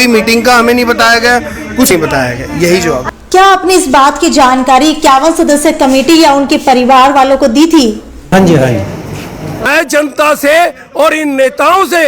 कोई मीटिंग का हमें नहीं बताया गया, कुछ नहीं बताया गया, यही जवाब। क्या आपने इस बात की जानकारी 51 सदस्य कमेटी या उनके परिवार वालों को दी थी? हाँ जी, हाँ जी। मैं जनता से और इन नेताओं से,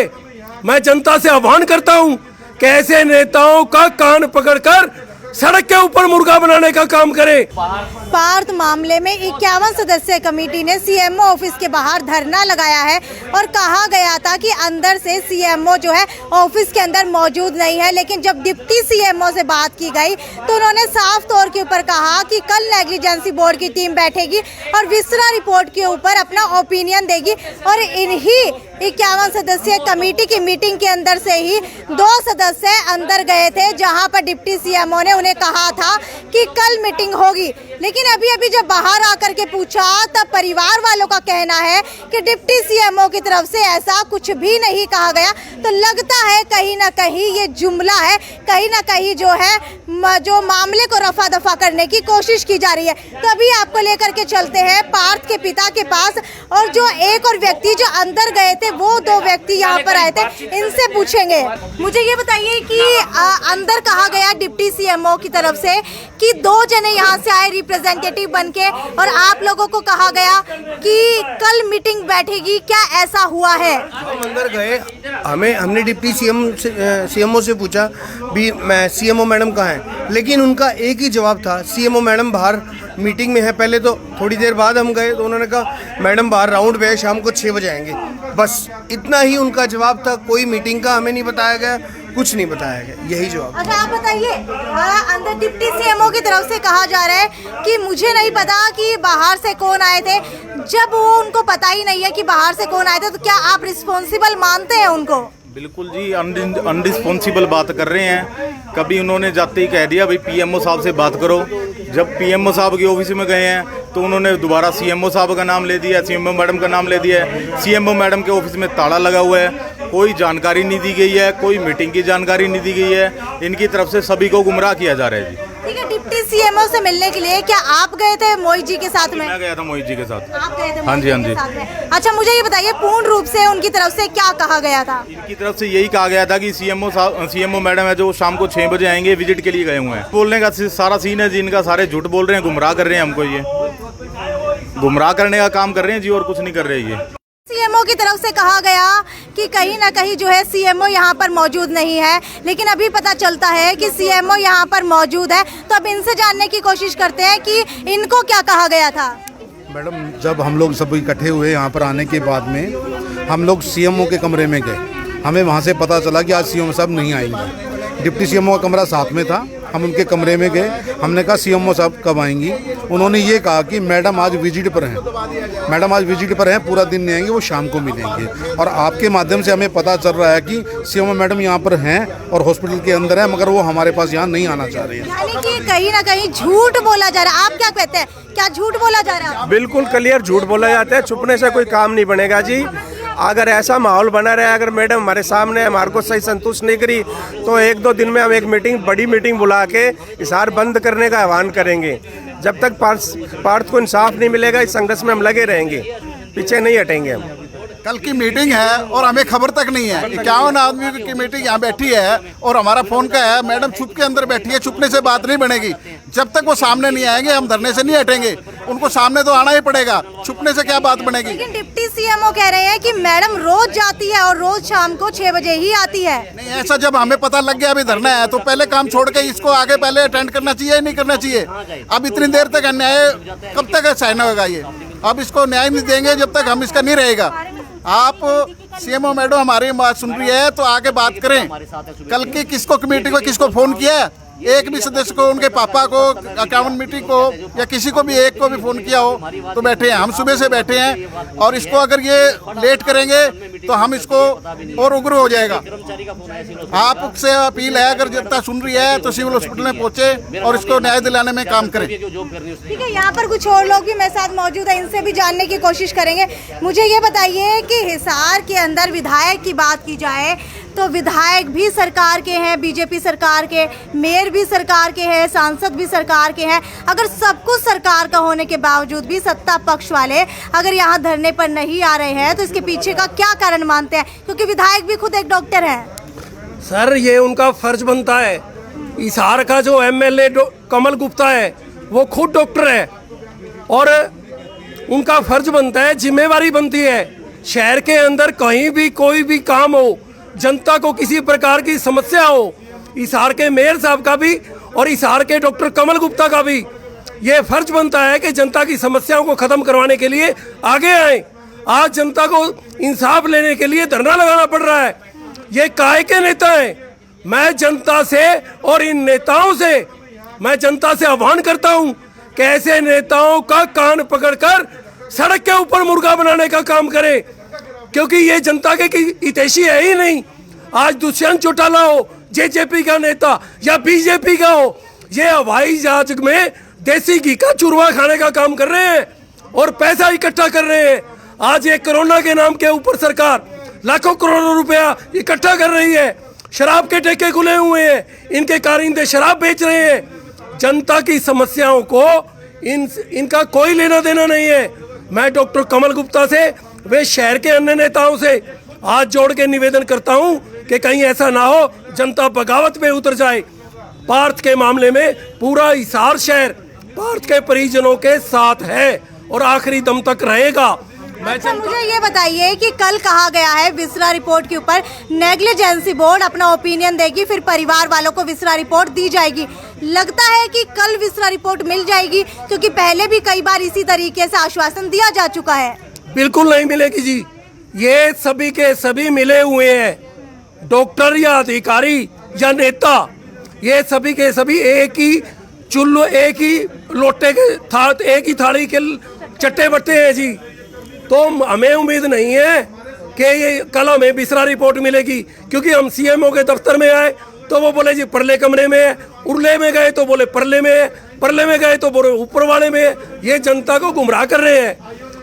मैं जनता से आह्वान करता हूं कि ऐसे नेताओं का कान पकड़कर सड़क के ऊपर मुर्गा बनाने का काम करे। पार्थ मामले में 51 सदस्यीय कमेटी ने सीएमओ ऑफिस के बाहर धरना लगाया है और कहा गया था कि अंदर से सीएमओ जो है ऑफिस के अंदर मौजूद नहीं है, लेकिन जब डिप्टी सीएमओ से बात की गई तो उन्होंने साफ तौर के ऊपर कहा कि कल नेग्लिजेंसी बोर्ड की टीम बैठेगी और विस्तारा रिपोर्ट के ऊपर अपना ओपिनियन देगी। और इन्हीं 51 सदस्यीय कमेटी की मीटिंग के अंदर से ही 2 सदस्य अंदर गए थे, जहां पर डिप्टी सीएमओ ने उन्हें कहा था कि कल मीटिंग होगी। लेकिन अभी जब बाहर आकर के पूछा तब परिवार वालों का कहना है कि डिप्टी सीएमओ की तरफ से ऐसा कुछ भी नहीं कहा गया। तो लगता है कहीं ना कहीं ये जुमला है, कहीं ना कहीं जो है जो मामले को रफा दफा करने की कोशिश की जा रही है। तो अभी आपको लेकर के चलते हैं पार्थ के पिता के पास, और जो एक और व्यक्ति जो अंदर गए थे, वो 2 व्यक्ति यहाँ पर आए थे, इनसे पूछेंगे। मुझे ये बताइए कि अंदर कहा गया डिप्टी सीएमओ की तरफ से कि 2 जने यहाँ से आए रिप्रेजेंटेटिव बनके और आप लोगों को कहा गया कि कल मीटिंग बैठेगी, क्या ऐसा हुआ है? हम अंदर गए, हमने डिप्टी सीएमओ से पूछा भी मैं सीएमओ मैडम कहाँ हैं, लेकिन उनका एक ही जवाब था, सीएमओ मैडम बाहर मीटिंग में है। पहले तो थोड़ी देर बाद हम गए तो उन्होंने कहा मैडम बाहर राउंड पे है, शाम को 6 बजे आएंगे। बस इतना ही उनका जवाब था, कोई मीटिंग का हमें नहीं बताया गया, कुछ नहीं बताया गया, यही जवाब। अच्छा आप बताइए, अंदर डिप्टी सीएमओ की तरफ से कहा जा रहा है कि मुझे नहीं पता कि बाहर से कौन आए थे। जब वो उनको पता ही नहीं है कि बाहर से कौन आए थे, तो क्या आप रिस्पॉन्सिबल मानते हैं उनको? बिल्कुल जी, अनरिस्पॉन्सिबल बात कर रहे हैं। कभी उन्होंने जाते ही कह दिया भाई पीएमओ साहब से बात करो। जब पीएमओ साहब की ऑफिस में गए हैं तो उन्होंने दोबारा सीएमओ साहब का नाम ले दिया, सीएमओ मैडम का नाम ले दिया है। सीएमओ मैडम के ऑफिस में ताला लगा हुआ है, कोई जानकारी नहीं दी गई है, कोई मीटिंग की जानकारी नहीं दी गई है। इनकी तरफ से सभी को गुमराह किया जा रहा है जी। ठीक है, डिप्टी सीएमओ से मिलने के लिए क्या आप गए थे मोहित जी के साथ में? मैं गया था मोहित जी के साथ। आप गए थे? हाँ जी, हाँ जी। अच्छा मुझे ये बताइए, पूर्ण रूप से उनकी तरफ से क्या कहा गया था? इनकी तरफ से यही कहा गया था कि सीएमओ मैडम है जो शाम को 6 बजे आएंगे, विजिट के लिए गए हुए हैं। बोलने का सारा सीन है जी इनका, सारे झूठ बोल रहे हैं, गुमराह कर रहे हैं हमको, ये गुमराह करने का काम कर रहे हैं जी, और कुछ नहीं कर रहे ये। सीएमओ की तरफ से कहा गया कि कहीं ना कहीं जो है सीएमओ यहाँ पर मौजूद नहीं है, लेकिन अभी पता चलता है कि सीएमओ यहाँ पर मौजूद है। तो अब इनसे जानने की कोशिश करते हैं कि इनको क्या कहा गया था। मैडम जब हम लोग सब इकट्ठे हुए यहाँ पर आने के बाद में हम लोग सीएमओ के कमरे में गए, हमें वहाँ से पता चला कि आज सीएमओ साहब नहीं आएंगे। डिप्टी सीएमओ का कमरा साथ में था, हम उनके कमरे में गए, हमने कहा सीएमओ साहब कब आएंगी? उन्होंने ये कहा कि मैडम आज विजिट पर हैं, मैडम आज विजिट पर हैं, पूरा दिन नहीं आएंगे, वो शाम को मिलेंगे। और आपके माध्यम से हमें पता चल रहा है कि सीएमओ मैडम यहाँ पर हैं और हॉस्पिटल के अंदर हैं, मगर वो हमारे पास यहाँ नहीं आना चाह रही है। यानी कि कहीं ना कहीं झूठ बोला जा रहा है। आप क्या कहते हैं, क्या झूठ बोला जा रहा है? बिल्कुल क्लियर झूठ बोला जाता है, छुपने से कोई काम नहीं बनेगा जी। अगर ऐसा माहौल बना रहा है, अगर मैडम हमारे सामने हमारे को सही संतुष्ट नहीं करी तो 1-2 दिन में हम एक बड़ी मीटिंग बुला के हिसार बंद करने का आह्वान करेंगे। जब तक पार्थ को इंसाफ नहीं मिलेगा इस संघर्ष में हम लगे रहेंगे, पीछे नहीं हटेंगे हम। कल की मीटिंग है और हमें खबर तक नहीं है। 51 आदमी की मीटिंग यहाँ बैठी है और हमारा फोन का है, मैडम छुप के अंदर बैठी है, छुपने से बात नहीं बनेगी। जब तक वो सामने नहीं आएंगे हम धरने से नहीं हटेंगे, उनको सामने तो आना ही पड़ेगा, छुपने से क्या बात बनेगी। लेकिन डिप्टी सीएमओ कह रहे हैं कि मैडम रोज जाती है और रोज शाम को 6 बजे ही आती है। नहीं ऐसा, जब हमें पता लग गया अभी धरना है तो पहले काम छोड़ के इसको आगे पहले अटेंड करना चाहिए या नहीं करना चाहिए? अब इतनी देर तक अन्याय कब तक सहना होगा ये? अब इसको न्याय नहीं देंगे जब तक हम इसका नहीं रहेगा। आप सीएमओ मैडम हमारी बात सुन रही है तो आगे बात करें। कल की किसको कमेटी को किसको फोन किया है? एक भी सदस्य को, उनके पापा को, अकाउंट मीटिंग को या किसी को भी एक को भी फोन किया हो तो बैठे हैं, हम सुबह से बैठे हैं। और इसको अगर ये लेट करेंगे तो हम इसको और उग्र हो जाएगा। आपसे अपील है, अगर जनता सुन रही है तो सिविल हॉस्पिटल में पहुंचे और इसको न्याय दिलाने में काम करें। ठीक है, यहाँ पर कुछ और लोग भी मेरे साथ मौजूद है, इनसे भी जानने की कोशिश करेंगे। मुझे ये बताइए कि हिसार के अंदर विधायक की बात की जाए तो विधायक भी सरकार के हैं, बीजेपी सरकार के, मेयर भी सरकार के हैं, सांसद भी सरकार के हैं। अगर सब कुछ सरकार का होने के बावजूद भी सत्ता पक्ष वाले अगर यहाँ धरने पर नहीं आ रहे हैं तो इसके पीछे का क्या कारण मानते हैं? क्योंकि विधायक भी खुद एक डॉक्टर है। सर ये उनका फर्ज बनता है। हिसार का जो एमएलए कमल गुप्ता है वो खुद डॉक्टर है और उनका फर्ज बनता है, जिम्मेवारी बनती है, शहर के अंदर कहीं भी कोई भी काम हो, जनता को किसी प्रकार की समस्या हो, हिसार के मेयर साहब का भी और हिसार के डॉक्टर कमल गुप्ता का भी ये फर्ज बनता है कि जनता की समस्याओं को खत्म करवाने के लिए आगे आए। आज जनता को इंसाफ लेने के लिए धरना लगाना पड़ रहा है। ये काहे के नेता हैं? मैं जनता से और इन नेताओं से मैं जनता से आह्वान करता हूं कि ऐसे नेताओं का कान पकड़कर सड़क के ऊपर मुर्गा बनाने का काम करें, क्योंकि ये जनता के हितैषी है ही नहीं। आज दुष्यंत चौटाला हो, जेजेपी का नेता या बीजेपी का हो, ये हवाई जहाज में देसी घी का चूरमा खाने का काम कर रहे हैं और पैसा इकट्ठा कर रहे हैं। आज ये कोरोना के नाम के ऊपर सरकार लाखों करोड़ों रुपया इकट्ठा कर रही है। शराब के ठेके खुले हुए हैं, इनके कारिंदे शराब बेच रहे हैं। जनता की समस्याओं को इनका कोई लेना देना नहीं है। मैं डॉक्टर कमल गुप्ता से वे शहर के अन्य नेताओं से हाथ जोड़ के निवेदन करता हूं कि कहीं ऐसा ना हो जनता बगावत में उतर जाए। पार्थ के मामले में पूरा हिसार शहर पार्थ के परिजनों के साथ है और आखिरी दम तक रहेगा। अच्छा, मुझे ये बताइए कि कल कहा गया है विसरा रिपोर्ट के ऊपर नेग्लिजेंसी बोर्ड अपना ओपिनियन देगी, फिर परिवार वालों को विसरा रिपोर्ट दी जाएगी। लगता है कि कल विसरा रिपोर्ट मिल जाएगी, क्योंकि पहले भी कई बार इसी तरीके से आश्वासन दिया जा चुका है। बिल्कुल नहीं मिलेगी जी, ये सभी के सभी मिले हुए हैं, डॉक्टर या अधिकारी या नेता, ये सभी के सभी एक ही चुल्लू, एक ही लोटे के एक ही थाली के चट्टे बट्टे हैं जी। तो हमें उम्मीद नहीं है कि ये कल हमें विसरा रिपोर्ट मिलेगी, क्योंकि हम सीएमओ के दफ्तर में आए तो वो बोले जी परले कमरे में है, उरले में गए तो बोले परले में है, परले में गए तो बोले ऊपर वाले में है। ये जनता को गुमराह कर रहे हैं।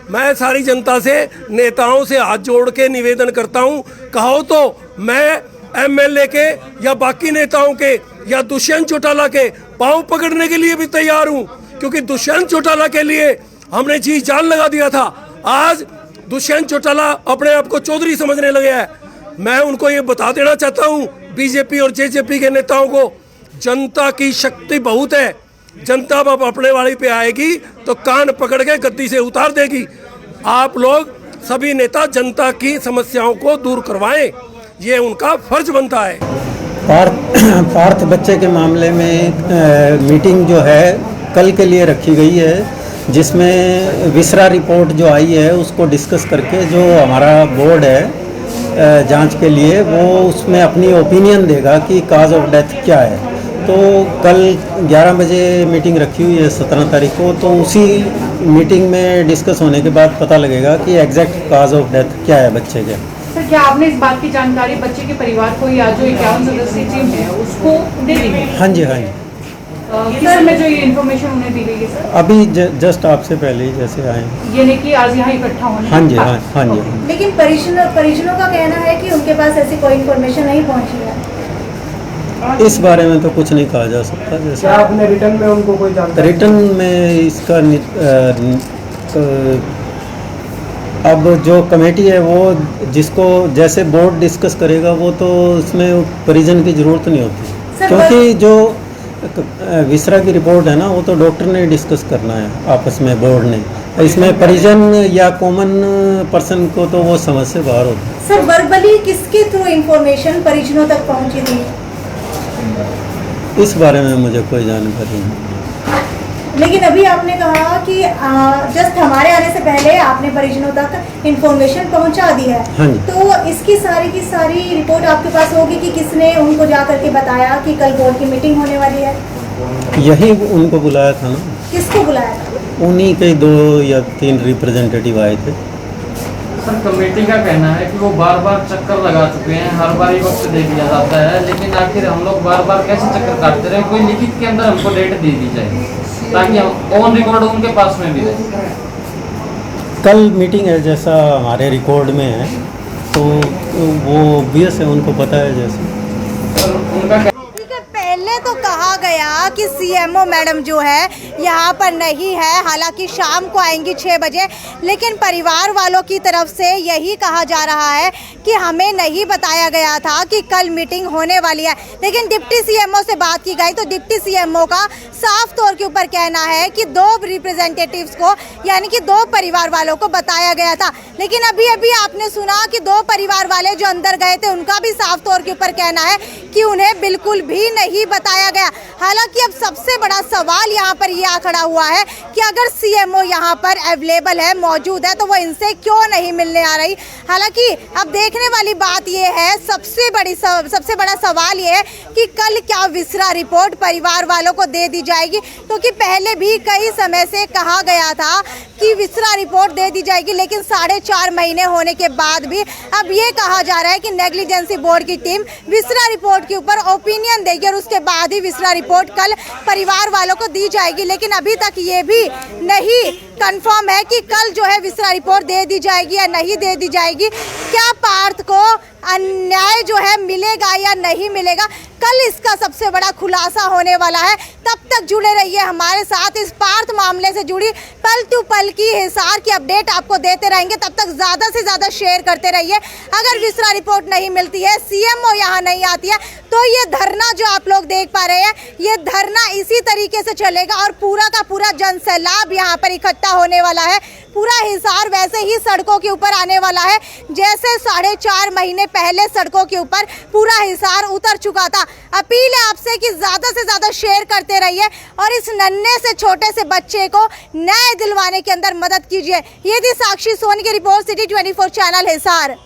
मैं सारी जनता से, नेताओं से हाथ जोड़ के निवेदन करता हूँ, कहो तो मैं एमएलए के या बाकी नेताओं के या दुष्यंत चौटाला के पाँव पकड़ने के लिए भी तैयार हूँ, क्योंकि दुष्यंत चौटाला के लिए हमने जी जान लगा दिया था। आज दुष्यंत चौटाला अपने आप को चौधरी समझने लगे हैं। मैं उनको ये बता देना चाहता हूँ, बीजेपी और जेजेपी के नेताओं को, जनता की शक्ति बहुत है। जनता अब अपने वाली पे आएगी तो कान पकड़ के गद्दी से उतार देगी। आप लोग सभी नेता जनता की समस्याओं को दूर करवाएं, ये उनका फर्ज बनता है। पार्थ बच्चे के मामले में मीटिंग जो है कल के लिए रखी गई है, जिसमें विसरा रिपोर्ट जो आई है उसको डिस्कस करके जो हमारा बोर्ड है जांच के लिए, वो उसमें अपनी ओपिनियन देगा कि काज ऑफ डेथ क्या है। तो कल 11 बजे मीटिंग रखी हुई है 17 तारीख को, तो उसी मीटिंग में डिस्कस होने के बाद पता लगेगा कि एग्जैक्ट काज ऑफ डेथ क्या है बच्चे के। सर, क्या आपने इस बात की जानकारी बच्चे के परिवार को या जो 51 सदस्यीय टीम है उसको दे दी है? हाँ जी, हाँ जी। किस समय जो ये इन्फॉर्मेशन उन्हें दी गई है सर? अभी जस्ट आपसे पहले ही जैसे आए। यानी कि आज यहाँ इकट्ठा होने? हाँ जी, हाँ जी। लेकिन परिजनों का कहना है कि उनके पास ऐसी कोई इन्फॉर्मेशन नहीं पहुंची है। इस बारे में तो कुछ नहीं कहा जा सकता। जैसे आपने रिटर्न में उनको कोई जानकारी? रिटर्न में इसका अब जो कमेटी है वो जिसको जैसे बोर्ड डिस्कस करेगा, वो तो इसमें परिजन की ज़रूरत नहीं होती, क्योंकि जो विसरा की रिपोर्ट है ना, वो तो डॉक्टर ने डिस्कस करना है आपस में, बोर्ड ने। इसमें परिजन या कॉमन पर्सन को तो वो समझ से बाहर होता है। सर, वर्बली किसके थ्रू इन्फॉर्मेशन परिजनों तक पहुंची थी? इस बारे में मुझे कोई जानकारी नहीं। लेकिन अभी आपने कहा कि जस्ट हमारे आने से पहले आपने परिजनों तक इन्फॉर्मेशन पहुंचा दी है। हाँ जी। तो इसकी सारी की सारी रिपोर्ट आपके पास होगी कि किसने उनको जा करके बताया कि कल बोर्ड की मीटिंग होने वाली है? यही उनको बुलाया था ना। किसको बुलाया था? उन्हीं के 2 या 3 रिप्रेजेंटेटिव आए थे। सर, कमेटी का कहना है कि वो बार बार चक्कर लगा चुके हैं, हर बार ये वक्त दे दिया जाता है, लेकिन आखिर हम लोग बार बार कैसे चक्कर काटते रहे? कोई लिखित के अंदर हमको डेट दे दी जाए ताकि हम ऑन रिकॉर्ड उनके पास में भी रहे। कल मीटिंग है जैसा हमारे रिकॉर्ड में है, तो वो ऑब्वियस है, उनको पता है जैसे। उनका ठीक है, पहले तो कहा गया कि सीएमओ मैडम जो है यहाँ पर नहीं है, हालांकि शाम को आएंगी 6 बजे, लेकिन परिवार वालों की तरफ से यही कहा जा रहा है कि हमें नहीं बताया गया था कि कल मीटिंग होने वाली है। लेकिन डिप्टी सीएमओ से बात की गई तो डिप्टी सीएमओ का साफ तौर के ऊपर कहना है कि 2 रिप्रेजेंटेटिव्स को, यानी कि 2 परिवार वालों को बताया गया था। लेकिन अभी अभी आपने सुना कि 2 परिवार वाले जो अंदर गए थे उनका भी साफ तौर के ऊपर कहना है कि उन्हें बिल्कुल भी नहीं बताया गया। हालांकि अब सबसे बड़ा सवाल यहाँ पर यह खड़ा हुआ है कि अगर सीएमओ यहाँ पर अवेलेबल है, मौजूद है, तो वो इनसे क्यों नहीं मिलने आ रही। हालांकि अब देखने वाली बात यह है, सबसे बड़ा सवाल ये है कि कल क्या विसरा रिपोर्ट परिवार वालों को दे दी जाएगी, क्योंकि पहले भी कई समय से कहा गया था कि विसरा रिपोर्ट दे दी जाएगी, लेकिन 4.5 महीने होने के बाद भी अब ये कहा जा रहा है कि नेग्लिजेंसी बोर्ड की टीम विसरा रिपोर्ट के ऊपर ओपिनियन देगी और उसके बाद ही विसरा रिपोर्ट कल परिवार वालों को दी जाएगी। लेकिन अभी तक ये भी नहीं कंफर्म है कि कल जो है विसरा रिपोर्ट दे दी जाएगी या नहीं दे दी जाएगी। क्या पार्थ को अन्याय जो है मिलेगा या नहीं मिलेगा, कल इसका सबसे बड़ा खुलासा होने वाला है। तब तक जुड़े रहिए हमारे साथ। इस पार्थ मामले से जुड़ी पल टू पल की हिसार की अपडेट आपको देते रहेंगे। तब तक ज़्यादा से ज़्यादा शेयर करते रहिए। अगर विसरा रिपोर्ट नहीं मिलती है, सीएमओ यहाँ नहीं आती है, तो ये धरना जो आप लोग देख पा रहे हैं, ये धरना इसी तरीके से चलेगा और पूरा का पूरा जनसैलाब यहाँ पर इकट्ठा होने वाला है। पूरा हिसार वैसे ही सड़कों के ऊपर आने वाला है जैसे 4.5 महीने पहले सड़कों के ऊपर पूरा हिसार उतर चुका था। अपील है आपसे कि ज़्यादा से ज़्यादा शेयर करते रहिए और इस नन्हे से छोटे से बच्चे को न्याय दिलवाने के अंदर मदद कीजिए। ये थी साक्षी सोनी की रिपोर्ट, सिटी 24 चैनल हिसार।